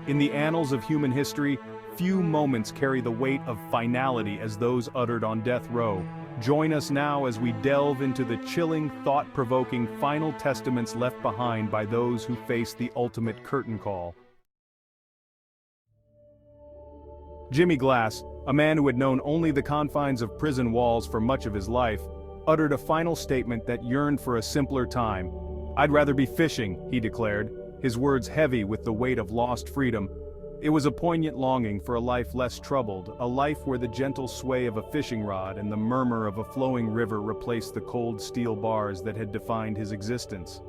In the annals of human history, few moments carry the weight of finality as those uttered on death row. Join us now as we delve into the chilling, thought-provoking final testaments left behind by those who face the ultimate curtain call. Jimmy Glass, a man who had known only the confines of prison walls for much of his life, uttered a final statement that yearned for a simpler time. "I'd rather be fishing," he declared, his words heavy with the weight of lost freedom. It was a poignant longing for a life less troubled, a life where the gentle sway of a fishing rod and the murmur of a flowing river replaced the cold steel bars that had defined his existence.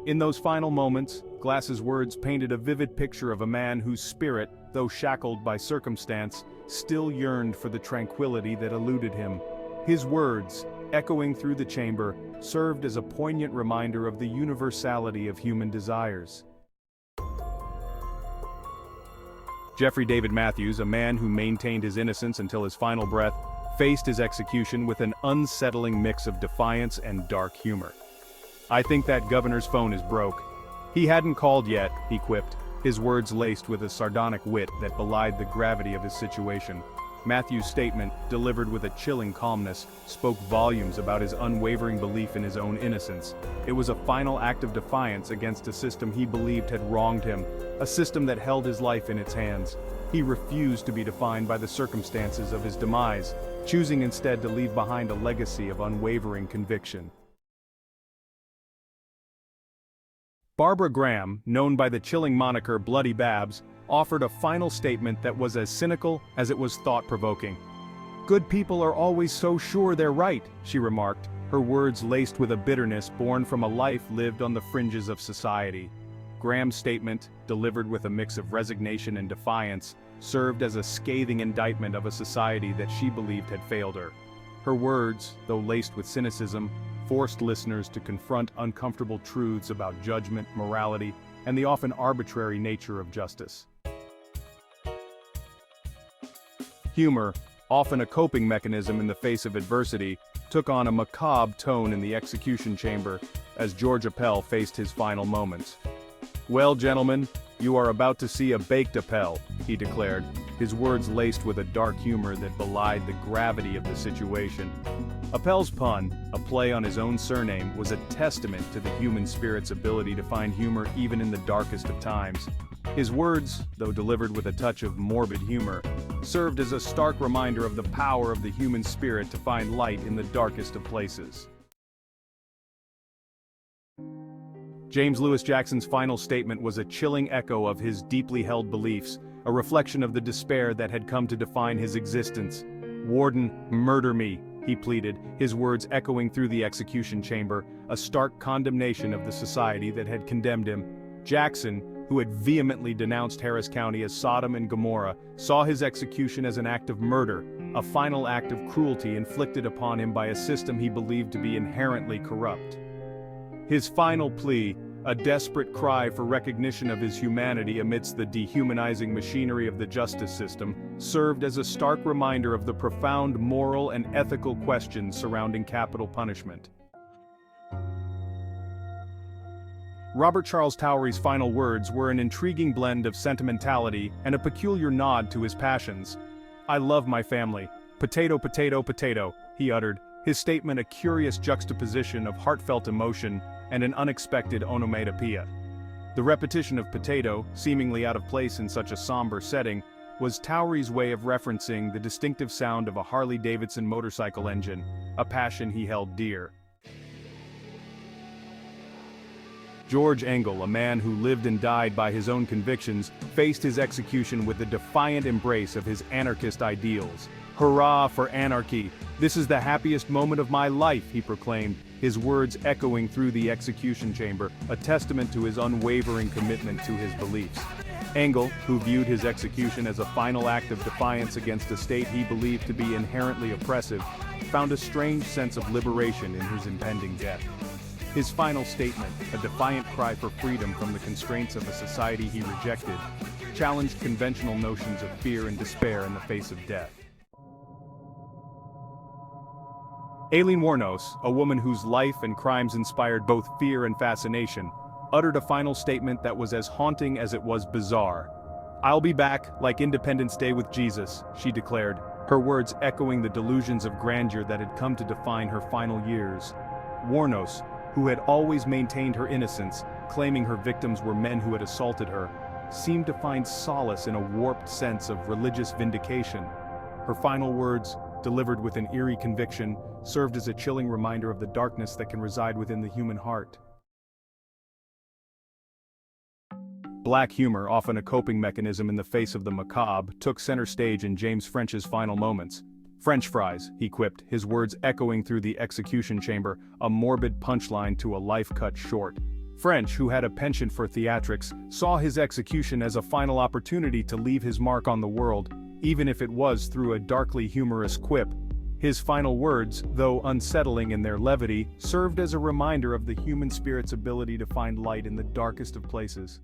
In those final moments, Glass's words painted a vivid picture of a man whose spirit, though shackled by circumstance, still yearned for the tranquility that eluded him. His words, echoing through the chamber, served as a poignant reminder of the universality of human desires. Jeffrey David Matthews, a man who maintained his innocence until his final breath, faced his execution with an unsettling mix of defiance and dark humor. "I think that governor's phone is broke." "He hadn't called yet," he quipped, his words laced with a sardonic wit that belied the gravity of his situation. Matthews' statement, delivered with a chilling calmness, spoke volumes about his unwavering belief in his own innocence. It was a final act of defiance against a system he believed had wronged him, a system that held his life in its hands. He refused to be defined by the circumstances of his demise, choosing instead to leave behind a legacy of unwavering conviction. Barbara Graham, known by the chilling moniker Bloody Babs, offered a final statement that was as cynical as it was thought-provoking. "Good people are always so sure they're right," she remarked, her words laced with a bitterness born from a life lived on the fringes of society. Graham's statement, delivered with a mix of resignation and defiance, served as a scathing indictment of a society that she believed had failed her. Her words, though laced with cynicism, forced listeners to confront uncomfortable truths about judgment, morality, and the often arbitrary nature of justice. Humor, often a coping mechanism in the face of adversity, took on a macabre tone in the execution chamber as George Appel faced his final moments. "Well, gentlemen, you are about to see a baked Appel," he declared, his words laced with a dark humor that belied the gravity of the situation. Appel's pun, a play on his own surname, was a testament to the human spirit's ability to find humor even in the darkest of times. His words, though delivered with a touch of morbid humor, served as a stark reminder of the power of the human spirit to find light in the darkest of places. James Lewis Jackson's final statement was a chilling echo of his deeply held beliefs, a reflection of the despair that had come to define his existence. "Warden, murder me," he pleaded, his words echoing through the execution chamber, a stark condemnation of the society that had condemned him. Jackson, who had vehemently denounced Harris County as Sodom and Gomorrah, saw his execution as an act of murder, a final act of cruelty inflicted upon him by a system he believed to be inherently corrupt. His final plea, a desperate cry for recognition of his humanity amidst the dehumanizing machinery of the justice system, served as a stark reminder of the profound moral and ethical questions surrounding capital punishment. Robert Charles Towery's final words were an intriguing blend of sentimentality and a peculiar nod to his passions. "I love my family. Potato, potato, potato," he uttered, his statement a curious juxtaposition of heartfelt emotion and an unexpected onomatopoeia. The repetition of potato, seemingly out of place in such a somber setting, was Towery's way of referencing the distinctive sound of a Harley-Davidson motorcycle engine, a passion he held dear. George Engel, a man who lived and died by his own convictions, faced his execution with the defiant embrace of his anarchist ideals. "Hurrah for anarchy! This is the happiest moment of my life," he proclaimed, his words echoing through the execution chamber, a testament to his unwavering commitment to his beliefs. Engel, who viewed his execution as a final act of defiance against a state he believed to be inherently oppressive, found a strange sense of liberation in his impending death. His final statement, a defiant cry for freedom from the constraints of a society he rejected, challenged conventional notions of fear and despair in the face of death. Aileen Wuornos, a woman whose life and crimes inspired both fear and fascination, uttered a final statement that was as haunting as it was bizarre. "I'll be back, like Independence Day with Jesus," she declared, her words echoing the delusions of grandeur that had come to define her final years. Warnos, who had always maintained her innocence, claiming her victims were men who had assaulted her, seemed to find solace in a warped sense of religious vindication. Her final words, delivered with an eerie conviction, served as a chilling reminder of the darkness that can reside within the human heart. Black humor, often a coping mechanism in the face of the macabre, took center stage in James French's final moments. "French fries," he quipped, his words echoing through the execution chamber, a morbid punchline to a life cut short. French, who had a penchant for theatrics, saw his execution as a final opportunity to leave his mark on the world, even if it was through a darkly humorous quip. His final words, though unsettling in their levity, served as a reminder of the human spirit's ability to find light in the darkest of places.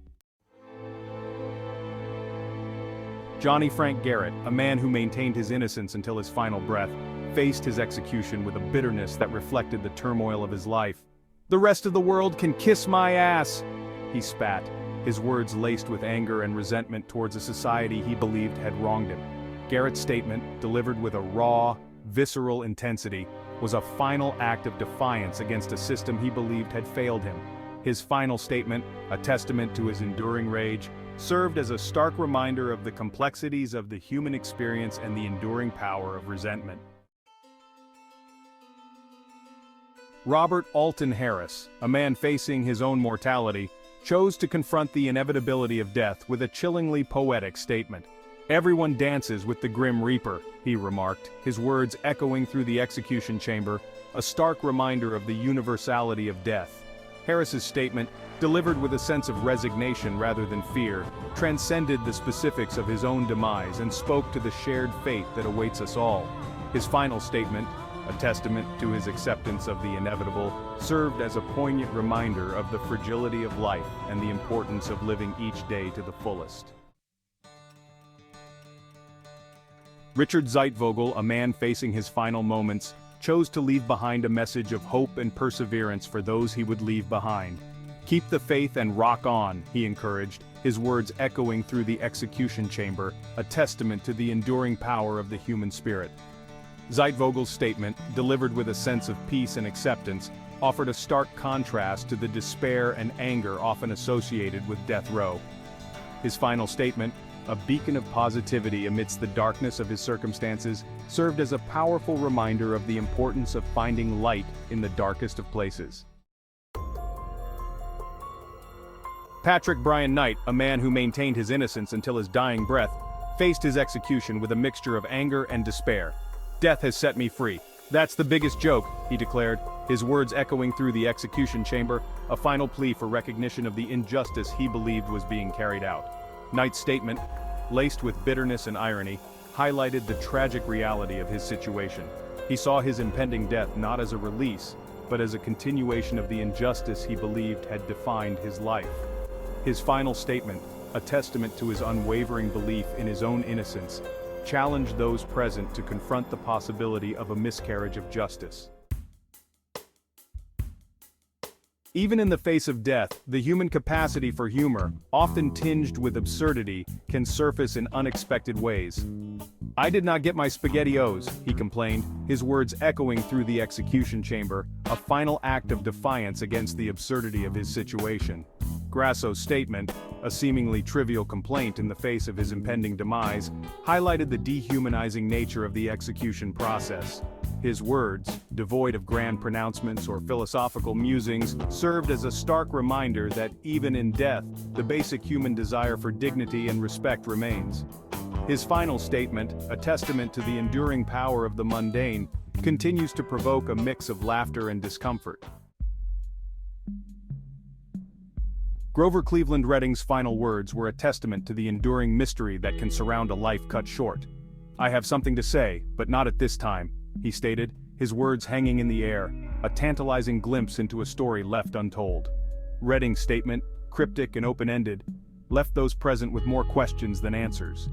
Johnny Frank Garrett, a man who maintained his innocence until his final breath, faced his execution with a bitterness that reflected the turmoil of his life. "The rest of the world can kiss my ass," he spat, his words laced with anger and resentment towards a society he believed had wronged him. Garrett's statement, delivered with a raw, visceral intensity, was a final act of defiance against a system he believed had failed him. His final statement, a testament to his enduring rage, served as a stark reminder of the complexities of the human experience and the enduring power of resentment. Robert Alton Harris, a man facing his own mortality, chose to confront the inevitability of death with a chillingly poetic statement. "Everyone dances with the Grim Reaper," he remarked, his words echoing through the execution chamber, a stark reminder of the universality of death. Harris's statement, delivered with a sense of resignation rather than fear, transcended the specifics of his own demise and spoke to the shared fate that awaits us all. His final statement, a testament to his acceptance of the inevitable, served as a poignant reminder of the fragility of life and the importance of living each day to the fullest. Richard Zeitvogel, a man facing his final moments, chose to leave behind a message of hope and perseverance for those he would leave behind. "Keep the faith and rock on," he encouraged, his words echoing through the execution chamber, a testament to the enduring power of the human spirit. Zeitvogel's statement, delivered with a sense of peace and acceptance, offered a stark contrast to the despair and anger often associated with death row. His final statement, a beacon of positivity amidst the darkness of his circumstances, served as a powerful reminder of the importance of finding light in the darkest of places. Patrick Bryan Knight, a man who maintained his innocence until his dying breath, faced his execution with a mixture of anger and despair. "Death has set me free. That's the biggest joke," he declared, his words echoing through the execution chamber, a final plea for recognition of the injustice he believed was being carried out. Knight's statement, laced with bitterness and irony, highlighted the tragic reality of his situation. He saw his impending death not as a release, but as a continuation of the injustice he believed had defined his life. His final statement, a testament to his unwavering belief in his own innocence, challenged those present to confront the possibility of a miscarriage of justice. Even in the face of death, the human capacity for humor, often tinged with absurdity, can surface in unexpected ways. "I did not get my SpaghettiOs," he complained, his words echoing through the execution chamber, a final act of defiance against the absurdity of his situation. Grasso's statement, a seemingly trivial complaint in the face of his impending demise, highlighted the dehumanizing nature of the execution process. His words, devoid of grand pronouncements or philosophical musings, served as a stark reminder that even in death, the basic human desire for dignity and respect remains. His final statement, a testament to the enduring power of the mundane, continues to provoke a mix of laughter and discomfort. Grover Cleveland Redding's final words were a testament to the enduring mystery that can surround a life cut short. "I have something to say, but not at this time," he stated, his words hanging in the air, a tantalizing glimpse into a story left untold. Redding's statement, cryptic and open-ended, left those present with more questions than answers.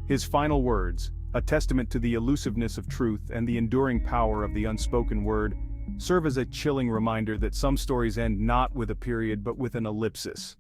His final words, a testament to the elusiveness of truth and the enduring power of the unspoken word, serve as a chilling reminder that some stories end not with a period but with an ellipsis.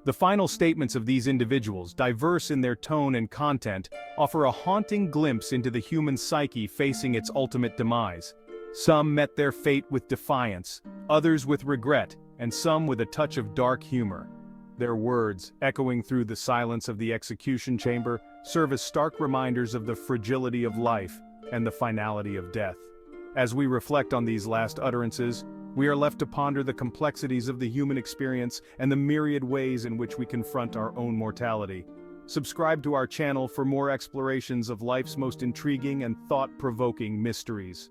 The final statements of these individuals, diverse in their tone and content, offer a haunting glimpse into the human psyche facing its ultimate demise. Some met their fate with defiance, others with regret, and some with a touch of dark humor. Their words, echoing through the silence of the execution chamber, serve as stark reminders of the fragility of life and the finality of death. As we reflect on these last utterances, we are left to ponder the complexities of the human experience and the myriad ways in which we confront our own mortality. Subscribe to our channel for more explorations of life's most intriguing and thought-provoking mysteries.